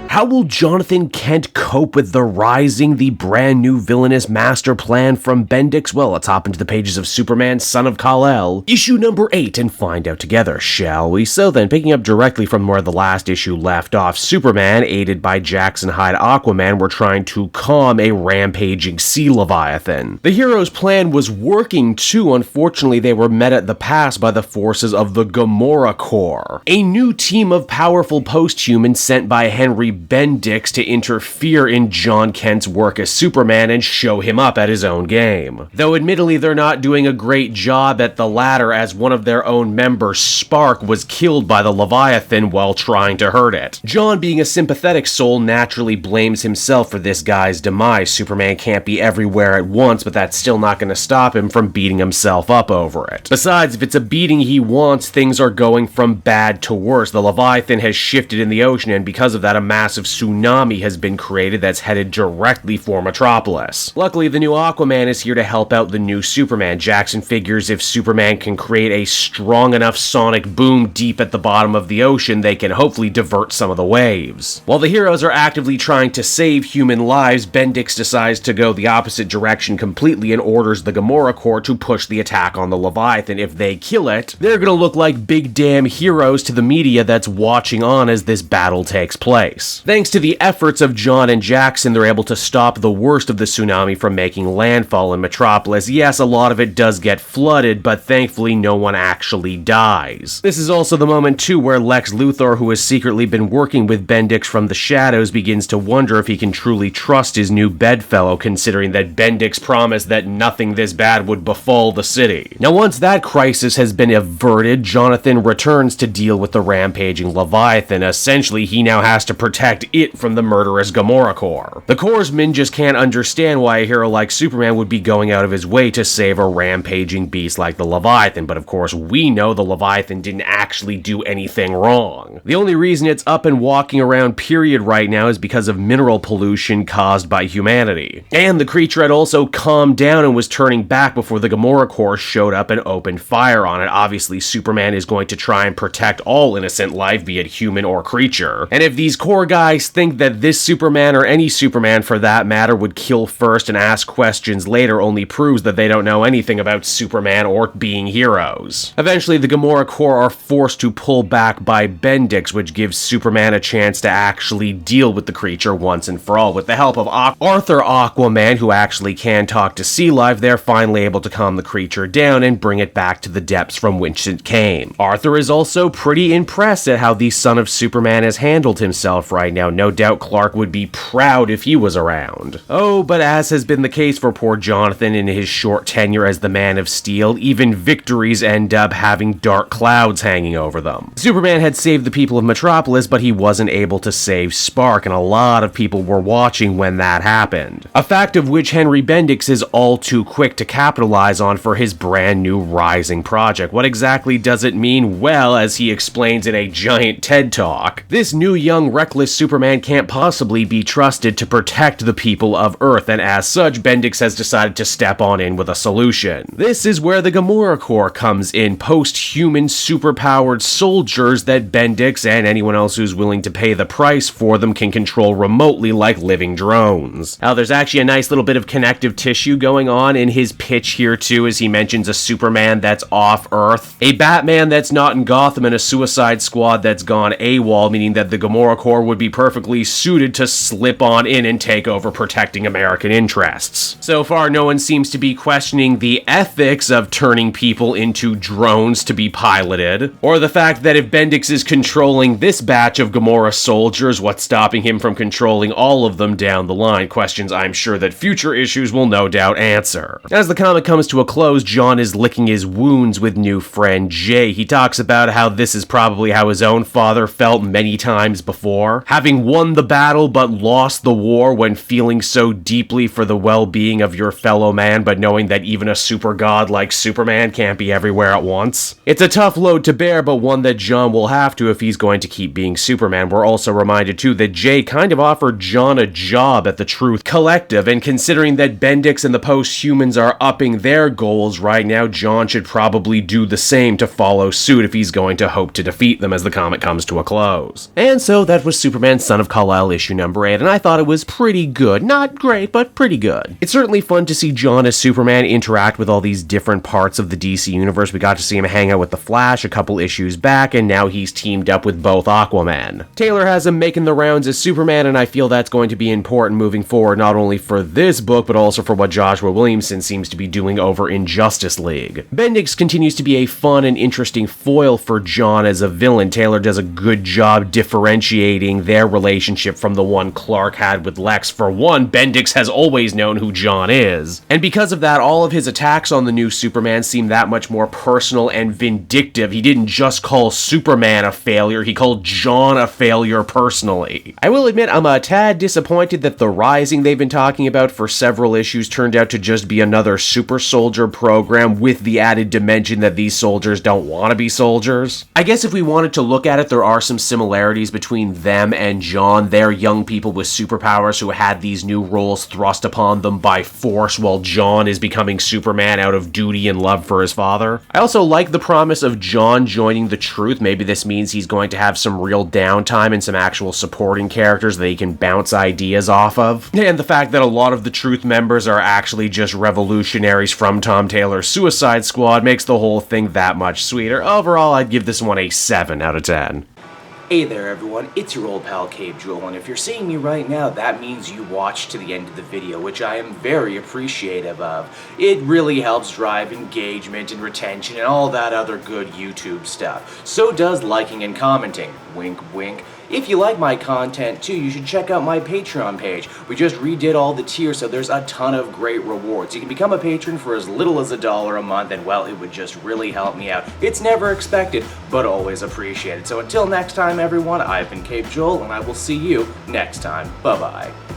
How will Jonathan Kent cope with the brand new villainous master plan from Bendix? Well, let's hop into the pages of Superman, Son of Kal-El, issue number 8, and find out together, shall we? So then, picking up directly from where the last issue left off, Superman, aided by Jackson Hyde Aquaman, were trying to calm a rampaging sea leviathan. The hero's plan was working too. Unfortunately, they were met at the pass by the forces of the Gamorra Corp, a new team of powerful post-humans sent by Henry Bendix to interfere in John Kent's work as Superman and show him up at his own game. Though admittedly they're not doing a great job at the latter, as one of their own members, Spark, was killed by the Leviathan while trying to hurt it. John, being a sympathetic soul, naturally blames himself for this guy's demise. Superman can't be everywhere at once, but that's still not going to stop him from beating himself up over it. Besides, if it's a beating he wants, things are going from bad to worse. The Leviathan has shifted in the ocean, and because of that, a massive tsunami has been created that's headed directly for Metropolis. Luckily, the new Aquaman is here to help out the new Superman. Jackson figures if Superman can create a strong enough sonic boom deep at the bottom of the ocean, they can hopefully divert some of the waves. While the heroes are actively trying to save human lives, Bendix decides to go the opposite direction completely and orders the Gamorra Corps to push the attack on the Leviathan. If they kill it, they're gonna look like big damn heroes to the media that's watching on as this battle takes place. Thanks to the efforts of John and Jackson, they're able to stop the worst of the tsunami from making landfall in Metropolis. Yes, a lot of it does get flooded, but thankfully no one actually dies. This is also the moment too where Lex Luthor, who has secretly been working with Bendix from the shadows, begins to wonder if he can truly trust his new bedfellow, considering that Bendix promised that nothing this bad would befall the city. Now, once that crisis has been averted, Jonathan returns to deal with the rampaging Leviathan. Essentially, he now has to protect it from the murderous Gamorra Corps. The Corpsmen just can't understand why a hero like Superman would be going out of his way to save a rampaging beast like the Leviathan, but of course we know the Leviathan didn't actually do anything wrong. The only reason it's up and walking around period right now is because of mineral pollution caused by humanity. And the creature had also calmed down and was turning back before the Gamorra Corps showed up and opened fire on it. Obviously, Superman is going to try and protect all innocent life, be it human or creature. And if these core guys think that this Superman, or any Superman for that matter, would kill first and ask questions later, only proves that they don't know anything about Superman or being heroes. Eventually, the Gamorra Corps are forced to pull back by Bendix, which gives Superman a chance to actually deal with the creature once and for all. With the help of Arthur Aquaman, who actually can talk to sea life, they're finally able to calm the creature down and bring it back to the depths from which it came. Arthur is also pretty impressed at how the son of Superman has handled himself right now. No doubt Clark would be proud if he was around. Oh, but as has been the case for poor Jonathan in his short tenure as the Man of Steel, even victories end up having dark clouds hanging over them. Superman had saved the people of Metropolis, but he wasn't able to save Spark, and a lot of people were watching when that happened. A fact of which Henry Bendix is all too quick to capitalize on for his brand new Rising project. What exactly does it mean? Well, as he explains in a giant TED Talk, this new young reckless Superman can't possibly be trusted to protect the people of Earth, and as such, Bendix has decided to step on in with a solution. This is where the Gamorra Corps comes in, post-human superpowered soldiers that Bendix and anyone else who's willing to pay the price for them can control remotely like living drones. Now, there's actually a nice little bit of connective tissue going on in his pitch here too, as he mentions a Superman that's off Earth, a Batman that's not in Gotham, and a Suicide Squad that's gone AWOL, meaning that the Gamorra Corps would be perfectly suited to slip on in and take over protecting American interests. So far, no one seems to be questioning the ethics of turning people into drones to be piloted, or the fact that if Bendix is controlling this batch of Gamorra soldiers, what's stopping him from controlling all of them down the line? Questions I'm sure that future issues will no doubt answer. As the comic comes to a close, John is licking his wounds with new friend Jay. He talks about how this is probably how his own father felt many times before, having won the battle but lost the war, when feeling so deeply for the well-being of your fellow man, but knowing that even a super god like Superman can't be everywhere at once. It's a tough load to bear, but one that John will have to if he's going to keep being Superman. We're also reminded too that Jay kind of offered John a job at the Truth Collective, and considering that Bendix and the Post-Humans are upping their goals right now, John should probably do the same to follow suit if he's going to hope to defeat them as the comic comes to a close. And so that was Superman Superman Son of Kal-El issue number 8, and I thought it was pretty good. Not great, but pretty good. It's certainly fun to see John as Superman interact with all these different parts of the DC universe. We got to see him hang out with the Flash a couple issues back, and now he's teamed up with both Aquaman. Taylor has him making the rounds as Superman, and I feel that's going to be important moving forward, not only for this book, but also for what Joshua Williamson seems to be doing over in Justice League. Bendix continues to be a fun and interesting foil for John as a villain. Taylor does a good job differentiating their relationship from the one Clark had with Lex. For one, Bendix has always known who John is, and because of that, all of his attacks on the new Superman seem that much more personal and vindictive. He didn't just call Superman a failure, he called John a failure personally. I will admit I'm a tad disappointed that the Rising they've been talking about for several issues turned out to just be another super soldier program with the added dimension that these soldiers don't want to be soldiers. I guess if we wanted to look at it, there are some similarities between them and John. They're young people with superpowers who had these new roles thrust upon them by force, while John is becoming Superman out of duty and love for his father. I also like the promise of John joining the Truth. Maybe this means he's going to have some real downtime and some actual supporting characters that he can bounce ideas off of. And the fact that a lot of the Truth members are actually just revolutionaries from Tom Taylor's Suicide Squad makes the whole thing that much sweeter. Overall, I'd give this one a 7 out of 10. Hey there everyone, it's your old pal Cave Jewel, and if you're seeing me right now, that means you watched to the end of the video, which I am very appreciative of. It really helps drive engagement and retention and all that other good YouTube stuff. So does liking and commenting. Wink wink. If you like my content too, you should check out my Patreon page. We just redid all the tiers, so there's a ton of great rewards. You can become a patron for as little as $1 a month, and well, it would just really help me out. It's never expected, but always appreciated. So until next time everyone, I've been Cave Joel, and I will see you next time. Bye-bye.